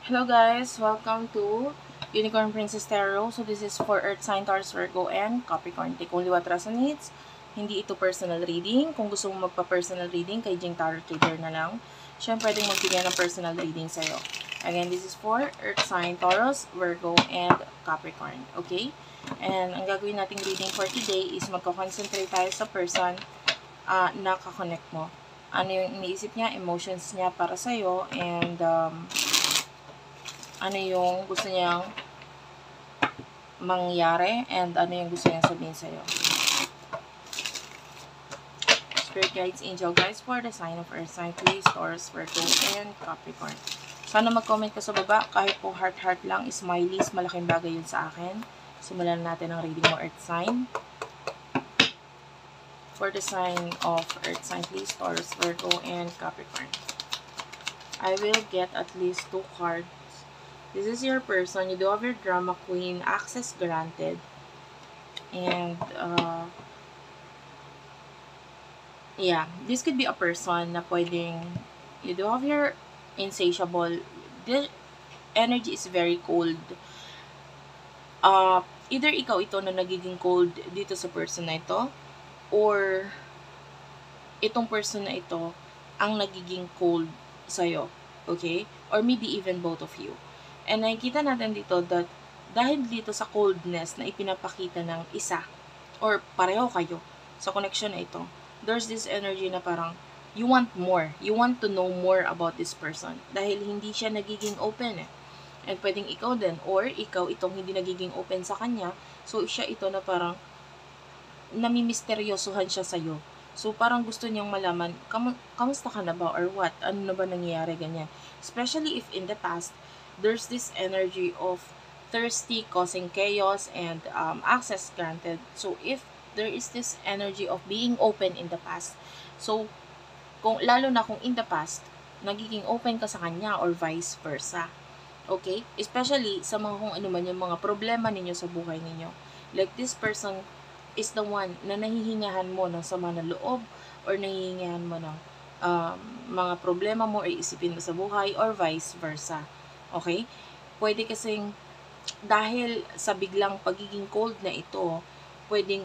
Hello guys, welcome to Unicorn Princess Tarot. So this is for Earth sign, Taurus, Virgo, and Capricorn. Take only what resonates. Hindi ito personal reading. Kung gusto mo magpa-personal reading, kay Jing Tarot Trader na lang. Siya pwedeng magbigay ng personal reading sa'yo. Again, this is for Earth sign, Taurus, Virgo, and Capricorn. Okay? And ang gagawin nating reading for today is magko-concentrate tayo sa person na kakonect mo. Ano yung iniisip niya, emotions niya para sa'yo, and ano yung gusto niyang mangyari, and ano yung gusto niyang sabihin sa'yo. Spirit guides, angel guides for the sign of Earth sign, please, Taurus, Virgo, and Capricorn. Sana mag-comment ka sa baba, kahit po heart lang, smileys, malaking bagay yun sa akin. Simulan natin ang reading mo, Earth sign. For the sign of Earth sign, please, Taurus, Virgo, and Capricorn. I will get at least 2 cards. This is your person. You do have your drama queen. Access granted. And, yeah. This could be a person na pwedeng, you do have your insatiable. The energy is very cold. Either ikaw ito na nagiging cold dito sa person na ito, or itong person na ito ang nagiging cold sa'yo. Okay? Or maybe even both of you. And nakikita natin dito that dahil dito sa coldness na ipinapakita ng isa or pareho kayo sa connection na ito, there's this energy na parang you want more. You want to know more about this person dahil hindi siya nagiging open eh. And pwedeng ikaw din or ikaw itong hindi nagiging open sa kanya. So siya ito na parang namimisteryosohan siya sa'yo. So parang gusto niyang malaman, kamusta ka na ba or what? Ano na ba nangyayari ganyan? Especially if in the past, there's this energy of thirsty, causing chaos, and access granted. So, if there is this energy of being open in the past, so, lalo na kung in the past, nagiging open ka sa kanya or vice versa. Okay? Especially sa mga kung ano man yung mga problema ninyo sa buhay ninyo. Like, this person is the one na nahihingahan mo ng sama ng loob or nahihingahan mo ng mga problema mo or isipin mo sa buhay or vice versa. Okay? Pwede kasing dahil sa biglang pagiging cold na ito, pwedeng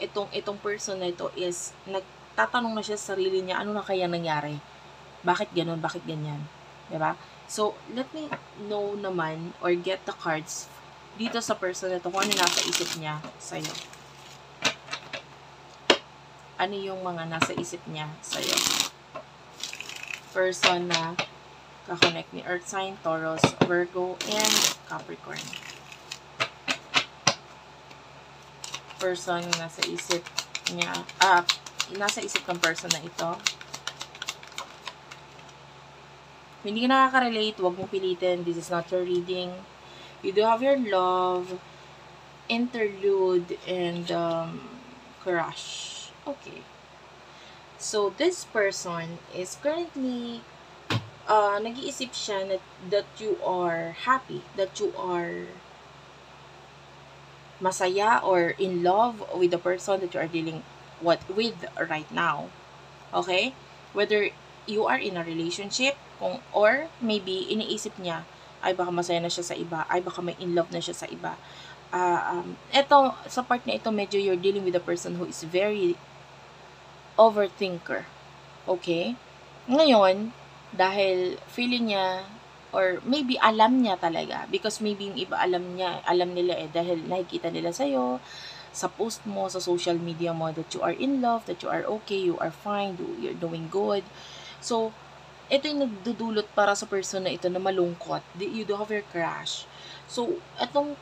itong person na ito is nagtatanong na siya sa sarili niya, ano na kaya nangyari? Bakit ganun? Bakit ganyan? Diba? So, let me know naman or get the cards dito sa person na ito kung ano nasa isip niya sa'yo. Ano yung mga nasa isip niya sa'yo? Person na kakonect ni Earth sign, Taurus, Virgo, and Capricorn. Person nasa isip niya, nasa isip ng person na ito. Hindi ka nakaka-relate, huwag mong pilitin. This is not your reading. You do have your love, interlude, and crush. Okay. So, this person is currently nag-iisip siya that you are happy, that you are masaya or in love with the person that you are dealing with right now. Okay? Whether you are in a relationship, or maybe iniisip niya, ay baka masaya na siya sa iba, ay baka may in love na siya sa iba. Ito, sa part na ito, medyo you're dealing with a person who is very overthinker. Okay? Ngayon, dahil feeling niya or maybe alam niya talaga, because maybe yung iba alam nila dahil nakikita nila sa'yo, sa post mo, sa social media mo, that you are in love, that you are okay, you are fine, you're doing good. So, ito yung nagdudulot para sa person na ito na malungkot. You do have your crush. So, itong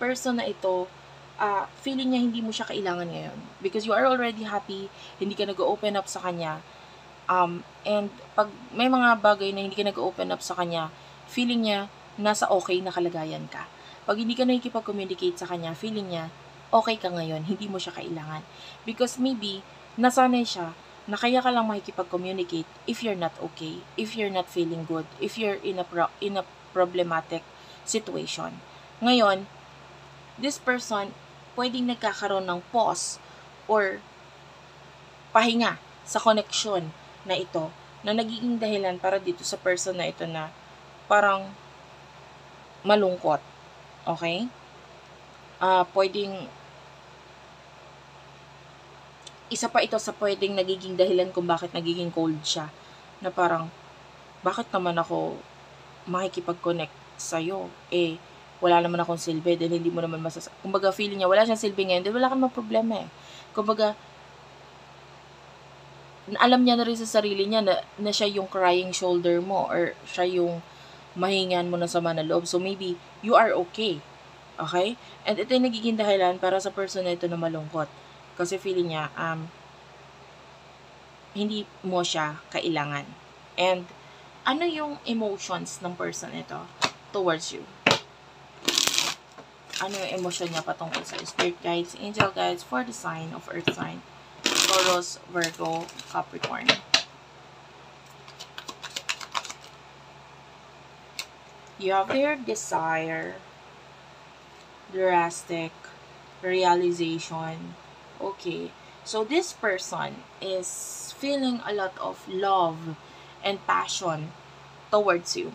person na ito, feeling niya hindi mo siya kailangan ngayon. Because you are already happy, hindi ka nag-open up sa kanya. And pag may mga bagay na hindi ka nag-open up sa kanya, feeling niya nasa okay na kalagayan ka. Pag hindi ka nakikipag-communicate sa kanya, feeling niya okay ka ngayon, hindi mo siya kailangan. Because maybe nasanay siya na kaya ka lang makikipag-communicate if you're not okay, if you're not feeling good, if you're in a problematic situation. Ngayon, this person pwedeng nagkakaroon ng pause or pahinga sa connection na ito, na nagiging dahilan para dito sa person na ito na parang malungkot. Okay? Pwedeng, isa pa ito sa pwedeng nagiging dahilan kung bakit nagiging cold siya. Na parang, bakit naman ako makikipag-connect sa'yo? Wala naman akong silbi, dahil hindi mo naman kumbaga, feeling niya, wala siyang silbi ngayon, dahil wala kang mga problema eh. Kumbaga, alam niya na rin sa sarili niya na siya yung crying shoulder mo, or siya yung mahingan mo na sama na loob. So, maybe, you are okay. Okay? And ito yung nagiging dahilan para sa person na ito na malungkot. Kasi feeling niya, hindi mo siya kailangan. And, ano yung emotions ng person ito towards you? Ano yung emotion niya patungkol sa spirit guides, angel guides for the sign of earth sign, Taurus, Virgo, Capricorn. You have their desire, drastic, realization. Okay. So, this person is feeling a lot of love and passion towards you.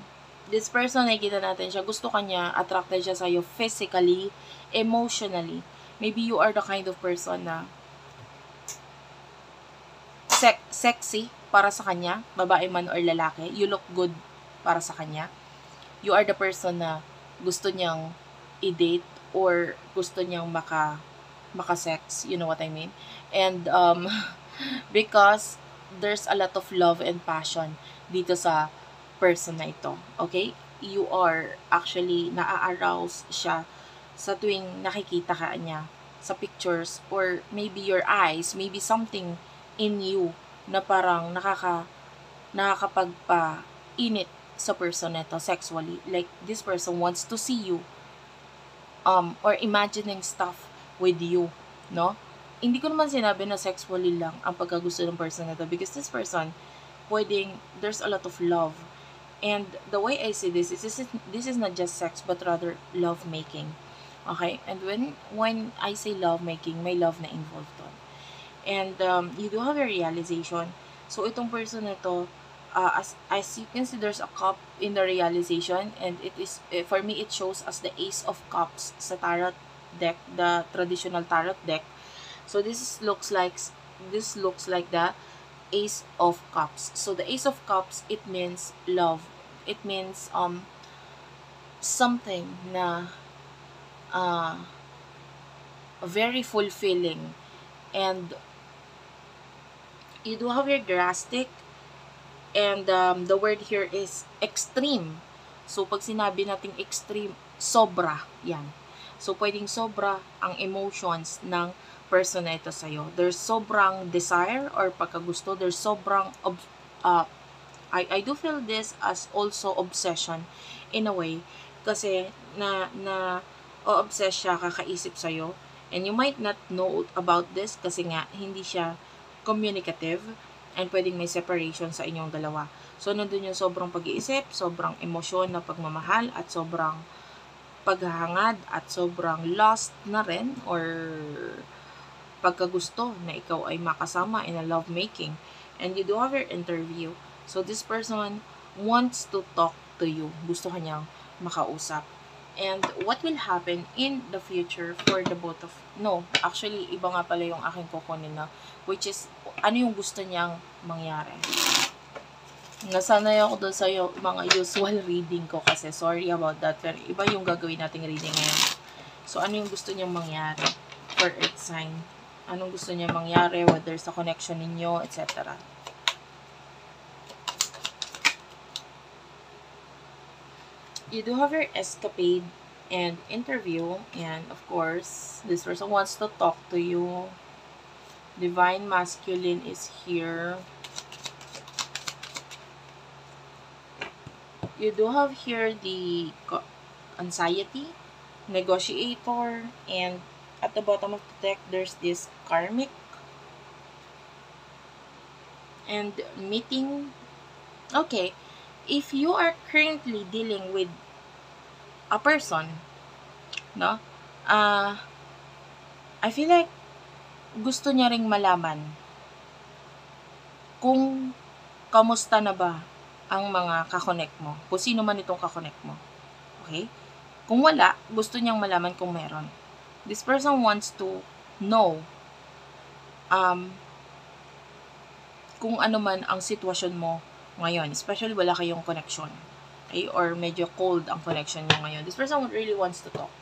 This person, nakikita natin siya, gusto kanya, attracted siya sa'yo physically, emotionally. Maybe you are the kind of person na sexy para sa kanya, babae man or lalaki. You look good para sa kanya. You are the person na gusto niyang i-date or gusto niyang maka-sex, you know what I mean? And because there's a lot of love and passion dito sa person na ito, okay? You are actually na-arouse siya sa tuwing nakikita ka niya sa pictures, or maybe your eyes, maybe something in you na parang nakakapagpa-init sa person na ito sexually. Like, this person wants to see you or imagining stuff with you, no? Hindi ko naman sinabi na sexually lang ang pagkagusto ng person na to, because this person, there's a lot of love. And the way I see this is not just sex, but rather love making. Okay? And when I say love making, may love na involved doon. And you do have a realization. So, itong person na to, as you can see, there's a cup in the realization, and it is, for me, it shows as the Ace of Cups sa tarot deck, the traditional tarot deck. So, this looks like the Ace of Cups. So, the Ace of Cups, it means love. It means something na very fulfilling. And you do have your drastic, and the word here is extreme. So, pag sinabi nating extreme, sobra yan. So, pwedeng sobra ang emotions ng person na ito sa'yo. There's sobrang desire or pagkagusto. There's sobrang, I do feel this as also obsession in a way. Kasi, o-obsess siya, kakaisip sa'yo. And you might not know about this kasi nga, hindi siya communicative, and pwedeng may separation sa inyong dalawa. So, nandun yung sobrang pag-iisip, sobrang emosyon na pagmamahal, at sobrang paghahangad, at sobrang lost na rin, or pagkagusto na ikaw ay makasama in a lovemaking. And you do have your interview. So, this person wants to talk to you. Gusto kanyang makausap. And what will happen in the future for the both of... No, actually, iba nga pala yung aking kukunin na, which is, ano yung gusto niyang mangyari. Nasanay ako doon sa mga usual reading ko kasi sorry about that, pero iba yung gagawin nating reading ngayon. So, ano yung gusto niyang mangyari for earth sign? Anong gusto niya mangyari, whether sa connection ninyo, etc. You do have your escapade and interview, and of course, this person wants to talk to you. Divine Masculine is here. You do have here the anxiety, negotiator, and at the bottom of the deck, there's this karmic and meeting. Okay, if you are currently dealing with a person, no, I feel like gusto niya ring malaman kung kamusta na ba ang mga kakonect mo, kung sino man itong kakonect mo. Okay? Kung wala, gusto niyang malaman kung meron. This person wants to know kung ano man ang sitwasyon mo ngayon, especially wala kayong connection, okay? Or medyo cold ang connection nyo ngayon. This person really wants to talk,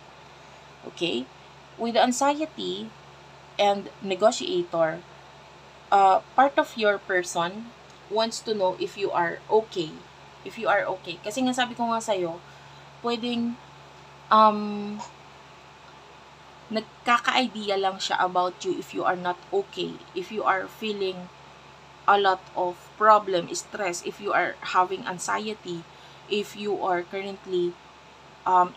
okay? With the anxiety and negotiator, part of your person wants to know if you are okay. If you are okay. Kasi nga sabi ko nga sa'yo, pwedeng nagkaka-idea lang siya about you if you are not okay. If you are feeling a lot of problem, stress, if you are having anxiety, if you are currently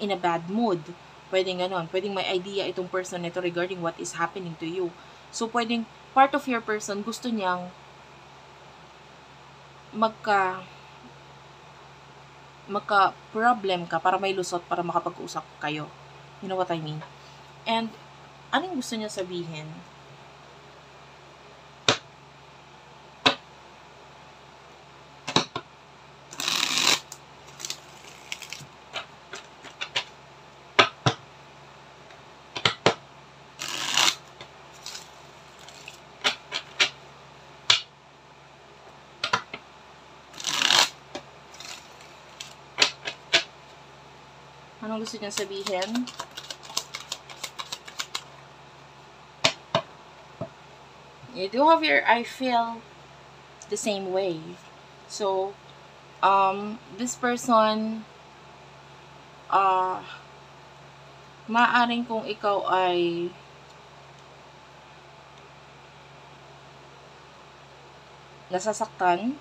in a bad mood, pwedeng ganon. Pwedeng may idea itong person nito regarding what is happening to you. So, pwedeng part of your person gusto niyang magka-problem ka para may lusot para makapag-usap kayo. You know what I mean? And, anong gusto niya sabihin? Anong gusto niya sabihin? You do have your, I feel the same way. So, this person, maaaring kung ikaw ay nasasaktan,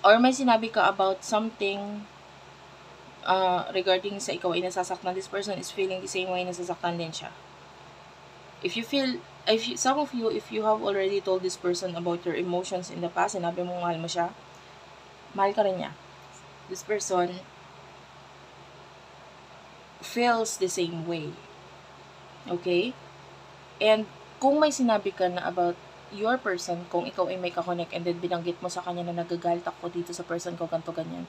or may sinabi ka about something regarding sa ikaw ay nasasaktan, this person is feeling the same way, nasasaktan din siya. Some of you, if you have already told this person about your emotions in the past, sinabi mo mahal mo siya, mahal ka rin niya. This person feels the same way. Okay? And kung may sinabi ka na about your person, kung ikaw ay may kakonek and then binanggit mo sa kanya na nagagalit ako dito sa person ko, ganto ganyan,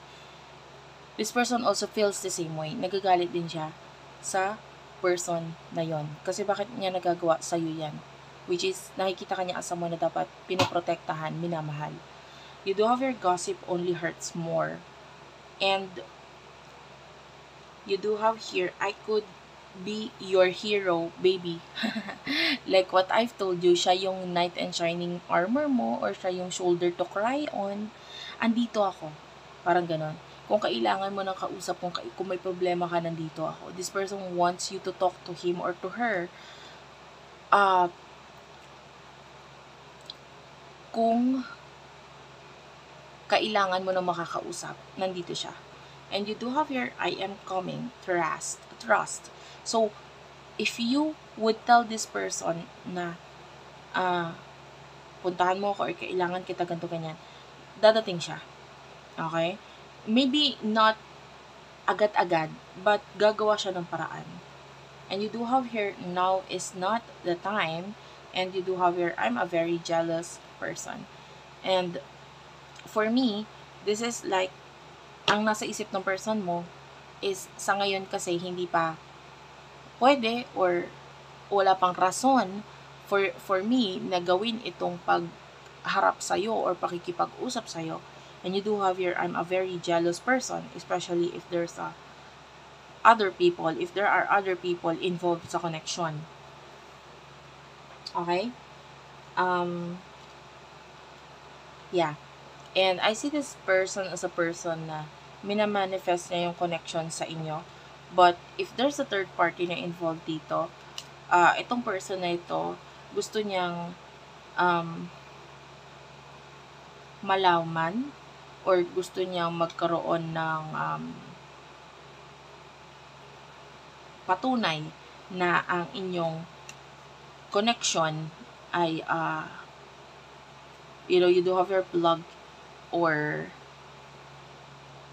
this person also feels the same way. Nagagalit din siya sa person na yon. Kasi bakit niya nagagawa sa'yo yan? Which is, nakikita ka niya as someone na dapat pinoprotektahan, minamahal. You do have your gossip only hurts more. And, you do have here, I could be your hero, baby. Like what I've told you, siya yung knight in shining armor mo, or siya yung shoulder to cry on. Andito ako. Parang ganon. Kung kailangan mo ng kausap, kung may problema ka, nandito ako. This person wants you to talk to him or to her. Kung kailangan mo ng makakausap, nandito siya. And you do have your I am coming, trust. So, if you would tell this person na puntahan mo ako or kailangan kita ganito ganyan, dadating siya. Okay? Maybe not agad-agad, but gagawa siya ng paraan. And you do have here, now is not the time, and you do have here, I'm a very jealous person. And for me, this is like, ang nasa isip ng person mo is sa ngayon kasi hindi pa pwede or wala pang rason for me na gawin itong pagharap sa'yo or pakikipag-usap sa'yo. And you do have here, I'm a very jealous person, especially if there's if there are other people involved sa connection. Okay? Yeah. And I see this person as a person na minamanifest niya yung connection sa inyo. But if there's a third party na involved dito, itong person na ito, gusto niyang malaman or gusto niyang magkaroon ng patunay na ang inyong connection ay you do have your plug or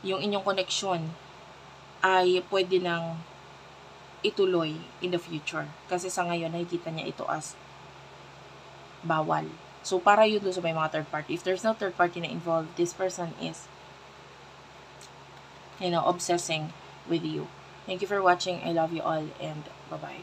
yung inyong connection ay pwede nang ituloy in the future. Kasi sa ngayon, nakikita niya ito as bawal. So, para yun doon sa may mga third party. If there's no third party na involved, this person is, obsessing with you. Thank you for watching. I love you all, and bye-bye.